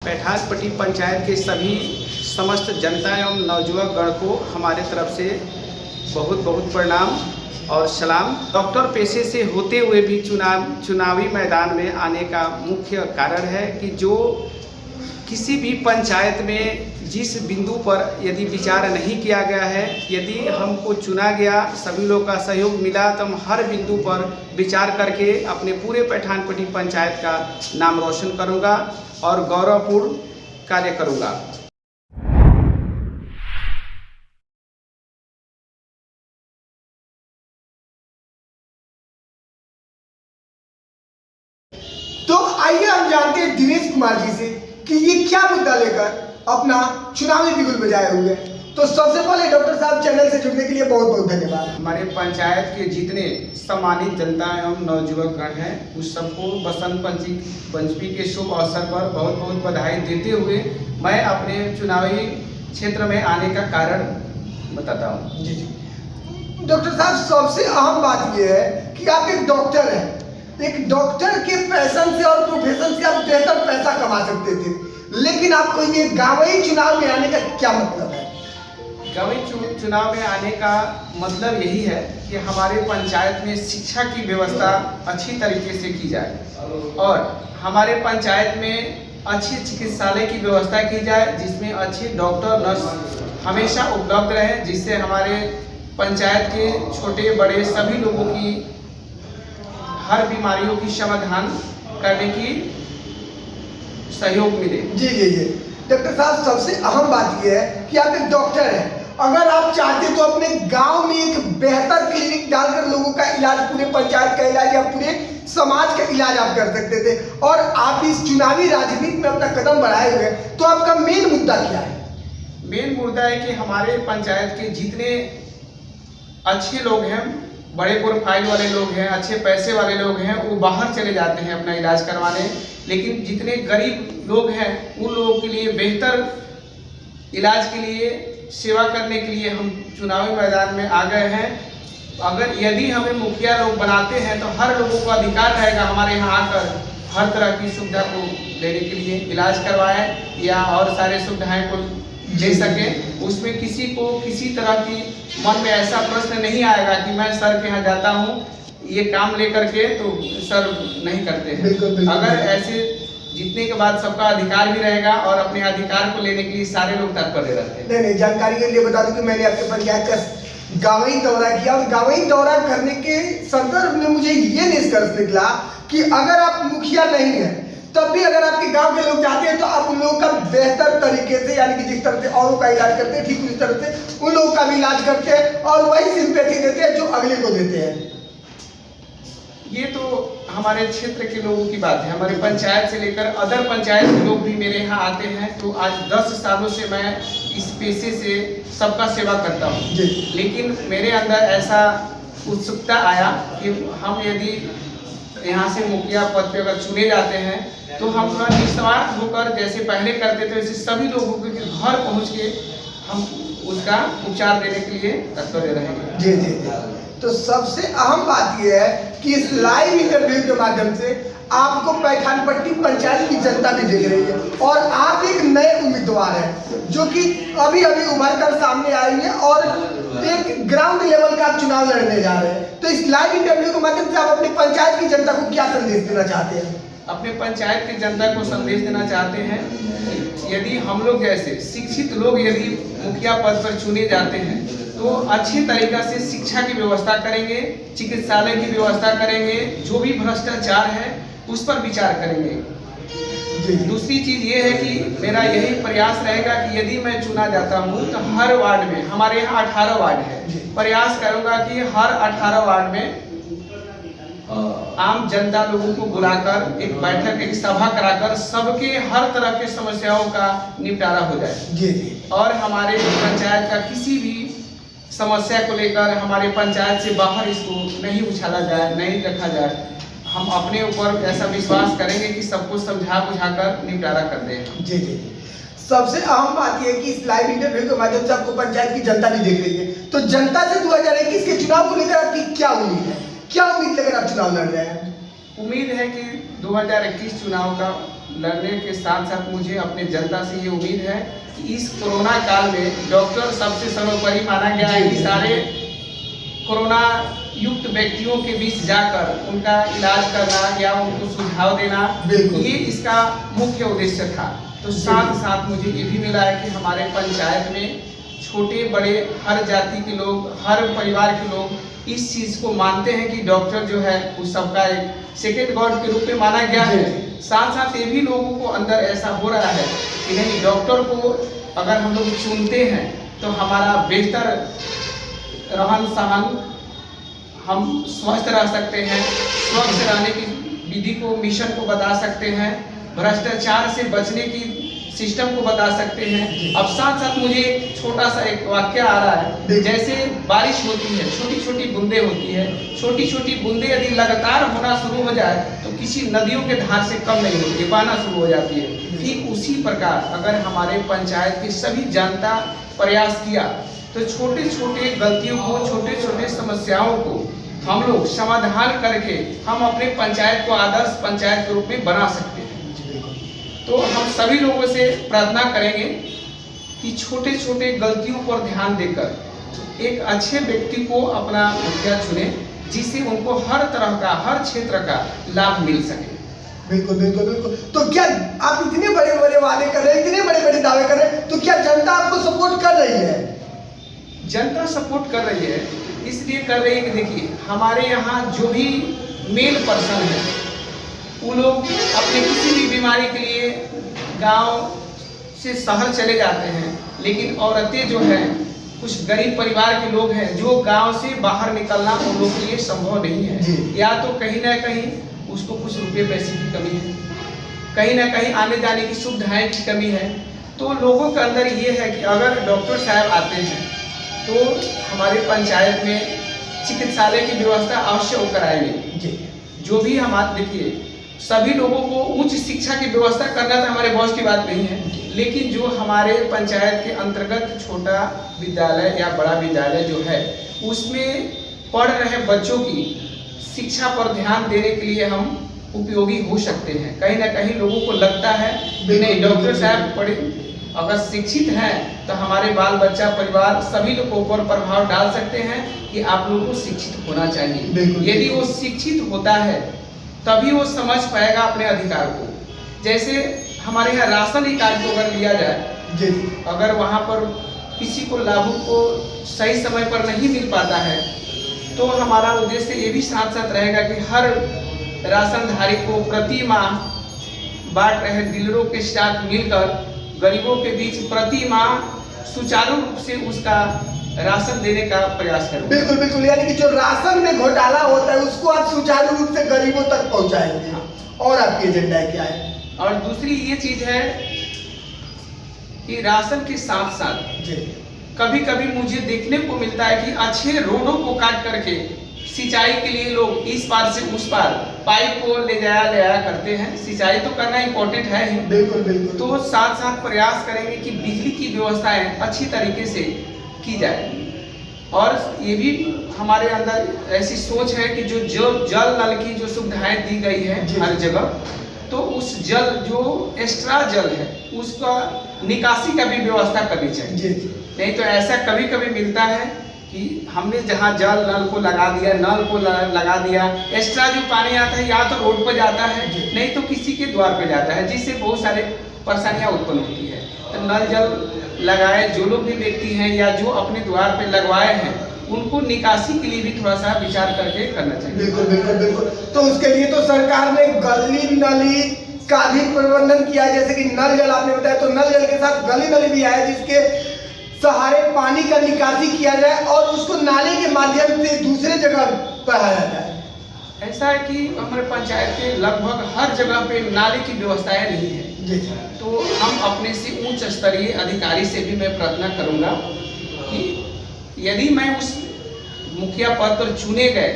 पैठानपट्टी पंचायत के सभी समस्त जनता एवं नवयुवक गण को हमारे तरफ से बहुत बहुत प्रणाम और सलाम। डॉक्टर पेशे से होते हुए भी चुनावी मैदान में आने का मुख्य कारण है कि जो किसी भी पंचायत में जिस बिंदु पर यदि विचार नहीं किया गया है, यदि हमको चुना गया, सभी लोग का सहयोग मिला, तो हम हर बिंदु पर विचार करके अपने पूरे पैठानपट्टी पंचायत का नाम रोशन करूंगा और गौरवपूर्ण कार्य करूंगा। तो आइए हम जानते हैं दिनेश कुमार जी से कि ये क्या मुद्दा लेकर अपना चुनावी बिगुल बजाए हुए। तो सबसे पहले डॉक्टर साहब, चैनल से जुड़ने के लिए बहुत बहुत धन्यवाद। हमारे पंचायत के जितने सम्मानित जनता एवं नवयुवक गण हैं, उस सबको बसंत पंचमी के शुभ अवसर पर बहुत बहुत बधाई देते हुए मैं अपने चुनावी क्षेत्र में आने का कारण बताता हूँ। जी जी डॉक्टर साहब, सबसे अहम बात यह है कि आप एक डॉक्टर हैं। एक डॉक्टर के पैशन से और प्रोफेशन से आप बेहतर पैसा कमा सकते थे, लेकिन आपको ये गांवी चुनाव में आने का क्या मतलब है? गांवी चुनाव में आने का मतलब यही है कि हमारे पंचायत में शिक्षा की व्यवस्था अच्छी तरीके से की जाए और हमारे पंचायत में अच्छी चिकित्सालय की व्यवस्था की जाए, जिसमें अच्छे डॉक्टर नर्स हमेशा उपलब्ध रहे, जिससे हमारे पंचायत के छोटे बड़े सभी लोगों की हर बीमारियों की समाधान करने की सहयोग मिले। जी जी जी डॉक्टर साहब, सबसे अहम बात यह है कि आप एक डॉक्टर हैं। अगर आप चाहते तो अपने गांव में एक बेहतर क्लिनिक डालकर लोगों का इलाज, पूरे पंचायत का इलाज या पूरे समाज का इलाज आप कर सकते थे, और आप इस चुनावी राजनीति में अपना कदम बढ़ाए हुए। तो आपका मेन मुद्दा क्या है? मेन मुद्दा है कि हमारे पंचायत के जितने अच्छे लोग हैं, बड़े प्रोफाइल वाले लोग हैं, अच्छे पैसे वाले लोग हैं, वो बाहर चले जाते हैं अपना इलाज करवाने, लेकिन जितने गरीब लोग हैं उन लोगों के लिए बेहतर इलाज के लिए सेवा करने के लिए हम चुनावी मैदान में आ गए हैं। अगर यदि हमें मुखिया लोग बनाते हैं तो हर लोगों को अधिकार रहेगा हमारे यहाँ आकर हर तरह की सुविधा को लेने के लिए, इलाज करवाएं या और सारे सुविधाएं को ले सकें। उसमें किसी को किसी तरह की मन में ऐसा प्रश्न नहीं आएगा कि मैं सर के यहाँ जाता हूँ ये काम लेकर के, तो सर नहीं करते हैं। बिल्कुल। अगर ऐसे जीतने के बाद सबका अधिकार भी रहेगा और अपने अधिकार को लेने के लिए सारे लोग तत्पर रहते हैं। नहीं, जानकारी के लिए बता दूं कि मैंने आपके पंचायत का गांवी दौरा किया, और गांवी दौरा करने के संदर्भ में मुझे ये निष्कर्ष निकला कि अगर आप मुखिया नहीं हैं, तब भी अगर आपके गांव के लोग चाहते हैं तो आप उन लोगों का बेहतर तरीके से, यानी कि जिस तरह से औरों का इलाज करते हैं, ठीक उस तरह से उन लोगों का भी इलाज करते हैं और वही सिंपैथी देते हैं जो अगले को देते हैं। ये तो हमारे क्षेत्र के लोगों की बात है। हमारे पंचायत से लेकर अदर पंचायत के लोग भी मेरे यहाँ आते हैं। तो आज 10 सालों से मैं इस पेशे से सबका सेवा करता हूँ, लेकिन मेरे अंदर ऐसा उत्सुकता आया कि हम यदि यहाँ से मुखिया पद पे अगर चुने जाते हैं तो हम थोड़ा निस्वार्थ होकर जैसे पहले करते थे, वैसे सभी लोगों के घर पहुँच के हम उसका उपचार देने के लिए तत्पर रहेंगे। जी जी जी तो सबसे अहम बात यह है कि इस लाइव इंटरव्यू के माध्यम से आपको पैठानपट्टी पंचायत की जनता भी देख रही है, और आप एक नए उम्मीदवार हैं जो कि अभी अभी उभर कर सामने आई है और एक ग्राउंड लेवल का आप चुनाव लड़ने जा रहे हैं। तो इस लाइव इंटरव्यू के माध्यम से आप अपनी पंचायत की जनता को क्या संदेश देना चाहते हैं? अपने पंचायत की जनता को संदेश देना चाहते हैं कि यदि हम लोग जैसे शिक्षित लोग यदि मुखिया पद पर चुने जाते हैं तो अच्छी तरीका से शिक्षा की व्यवस्था करेंगे, चिकित्सालय की व्यवस्था करेंगे, जो भी भ्रष्टाचार है उस पर विचार करेंगे। दूसरी चीज ये है कि मेरा यही प्रयास रहेगा कि यदि मैं चुना जाता हूँ तो हर वार्ड में, हमारे यहाँ 18 वार्ड है, प्रयास करूंगा कि हर 18 वार्ड में आम जनता लोगों को बुलाकर एक बैठक, एक सभा कराकर सबके हर तरह के समस्याओं का निपटारा हो जाए और हमारे पंचायत का किसी भी समस्या को लेकर हमारे पंचायत से बाहर इसको नहीं उछाला जाए, नहीं रखा जाए। हम अपने ऊपर ऐसा विश्वास करेंगे कि सबको समझा बुझाकर निपटारा कर दें। जी जी सबसे अहम बात यह है कि इस लाइव इंटरव्यू के माध्यम से आपको पंचायत की जनता भी देख रही है। तो जनता से 2021 के चुनाव को लेकर आपकी क्या उम्मीद है? क्या उम्मीद लेकर आप चुनाव लड़ रहे हैं? उम्मीद है कि 2021 चुनाव का लड़ने के साथ साथ मुझे अपने जनता से ये उम्मीद है कि इस कोरोना काल में डॉक्टर सबसे सर्वोपरि माना गया है कि सारे कोरोना युक्त व्यक्तियों के बीच जाकर उनका इलाज करना या उनको सुझाव देना, ये इसका मुख्य उद्देश्य था। तो साथ साथ मुझे ये भी मिला है कि हमारे पंचायत में छोटे बड़े हर जाति के लोग, हर परिवार के लोग इस चीज़ को मानते हैं कि डॉक्टर जो है उस सबका एक सेकेंड गॉड के रूप में माना गया है। साथ साथ ये भी लोगों को अंदर ऐसा हो रहा है कि नहीं, डॉक्टर को अगर हम लोग चुनते हैं तो हमारा बेहतर रहन सहन, हम स्वस्थ रह सकते हैं, स्वस्थ रहने की विधि को, मिशन को बता सकते हैं, भ्रष्टाचार से बचने की सिस्टम को बता सकते हैं। अब साथ साथ मुझे एक छोटा सा एक वाक्य आ रहा है, जैसे बारिश होती है, छोटी छोटी बूंदें होती है, छोटी छोटी बूंदें यदि लगातार होना शुरू हो जाए तो किसी नदियों के धार से कम नहीं होती, बहना शुरू हो जाती है। ठीक उसी प्रकार अगर हमारे पंचायत की सभी जनता प्रयास किया तो छोटे छोटे गलतियों को, छोटे छोटे समस्याओं को हम लोग समाधान करके हम अपने पंचायत को आदर्श पंचायत के रूप में बना सकते हैं। तो हम सभी लोगों से प्रार्थना करेंगे कि छोटे छोटे गलतियों पर ध्यान देकर एक अच्छे व्यक्ति को अपना मुखिया चुने, जिससे उनको हर तरह का, हर क्षेत्र का लाभ मिल सके। बिल्कुल बिल्कुल बिल्कुल। तो क्या आप इतने बड़े बड़े वादे कर रहे हैं, इतने बड़े बड़े दावे कर रहे हैं, तो क्या जनता आपको सपोर्ट कर रही है? जनता सपोर्ट कर रही है, इसलिए कर रही है कि देखिए हमारे यहाँ जो भी मेल पर्सन है वो लोग अपने किसी भी बीमारी के लिए गांव से शहर चले जाते हैं, लेकिन औरतें जो हैं, कुछ गरीब परिवार के लोग हैं जो गांव से बाहर निकलना उन लोगों के लिए संभव नहीं है। या तो कहीं ना कहीं उसको कुछ रुपये पैसे की कमी है, कहीं ना कहीं आने जाने की सुविधाएं की कमी है। तो लोगों के अंदर ये है कि अगर डॉक्टर साहब आते हैं तो हमारे पंचायत में चिकित्सालय की व्यवस्था अवश्य वो कराएंगे। जो भी हमारे, देखिए सभी लोगों को उच्च शिक्षा की व्यवस्था करना तो हमारे बॉस की बात नहीं है, लेकिन जो हमारे पंचायत के अंतर्गत छोटा विद्यालय या बड़ा विद्यालय जो है उसमें पढ़ रहे बच्चों की शिक्षा पर ध्यान देने के लिए हम उपयोगी हो सकते हैं। कहीं ना कहीं लोगों को लगता है कि नहीं, डॉक्टर साहब पढ़े, अगर शिक्षित हैं तो हमारे बाल बच्चा परिवार सभी लोगों पर प्रभाव डाल सकते हैं कि आप लोगों को शिक्षित होना चाहिए। यदि वो शिक्षित होता है तभी वो समझ पाएगा अपने अधिकार को। जैसे हमारे यहाँ राशन ही कार्ड को अगर लिया जाए, अगर वहाँ पर किसी को लाभुक को सही समय पर नहीं मिल पाता है तो हमारा उद्देश्य ये भी साथ साथ रहेगा कि हर राशनधारी को प्रति माह बांट रहे डीलरों के साथ मिलकर गरीबों के बीच प्रति माह सुचारू रूप से उसका राशन देने का प्रयास करें। बिल्कुल बिल्कुल, यानी कि जो राशन में घोटाला होता है उसको आप सुचारू रूप से गरीबों तक पहुंचाएंगे। और आपकी एजेंडा क्या है? और दूसरी ये चीज है कि राशन के साथ साथ कभी कभी मुझे देखने को मिलता है कि अच्छे रोडों को काट करके सिंचाई के लिए लोग इस पार से उस पार पाइप को ले जाया करते हैं। सिंचाई तो करना इम्पोर्टेंट है ही, बिल्कुल बिल्कुल। तो साथ साथ प्रयास करेंगे कि बिजली की व्यवस्थाएं अच्छी तरीके से की जाए। और ये भी हमारे अंदर ऐसी सोच है कि जो जल नल की जो सुविधाएं दी गई है हर जगह, तो उस जल जो एक्स्ट्रा जल है उसका निकासी का भी व्यवस्था करनी चाहिए। नहीं तो ऐसा कभी कभी मिलता है कि हमने जहाँ जल नल को लगा दिया, नल को लगा दिया, एक्स्ट्रा जो पानी आता है या तो रोड पर जाता है नहीं तो किसी के द्वार पे जाता है, जिससे बहुत सारे परेशानियां उत्पन्न होती है। तो नल जल लगाए जो लोग भी व्यक्ति हैं या जो अपने द्वार पे लगवाए हैं उनको निकासी के लिए भी थोड़ा सा विचार करके करना चाहिए। बिल्कुल बिल्कुल बिल्कुल। तो उसके लिए तो सरकार ने गली नली का भी प्रबंधन किया है, जैसे कि नल जल आपने बताया, तो नल जल के साथ गली नली भी आया जिसके सहारे पानी का निकासी किया जाए और उसको नाले के माध्यम से दूसरे जगह बढ़ाया जाए। ऐसा है कि हमारे पंचायत के लगभग हर जगह पे नाले की व्यवस्थाएं नहीं है, तो हम अपने से उच्च स्तरीय अधिकारी से भी मैं प्रार्थना करूंगा कि यदि मैं उस मुखिया पद पर चुने गए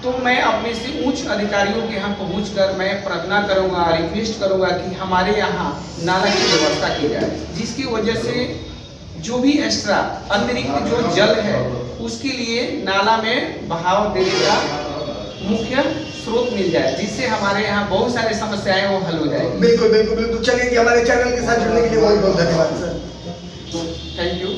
तो मैं अपने से उच्च अधिकारियों के यहाँ पहुँचकर मैं प्रार्थना करूंगा, रिक्वेस्ट करूंगा कि हमारे यहाँ नाला की व्यवस्था की जाए, जिसकी वजह से जो भी एक्स्ट्रा अतिरिक्त जो जल है उसके लिए नाला में बहाव देने का मुख्य स्रोत मिल जाए, जिससे हमारे यहाँ बहुत सारी समस्याएं वो हल हो जाएगी। बिल्कुल बिल्कुल बिल्कुल। चलिए कि हमारे चैनल के साथ जुड़ने के लिए बहुत बहुत धन्यवाद सर। Thank you.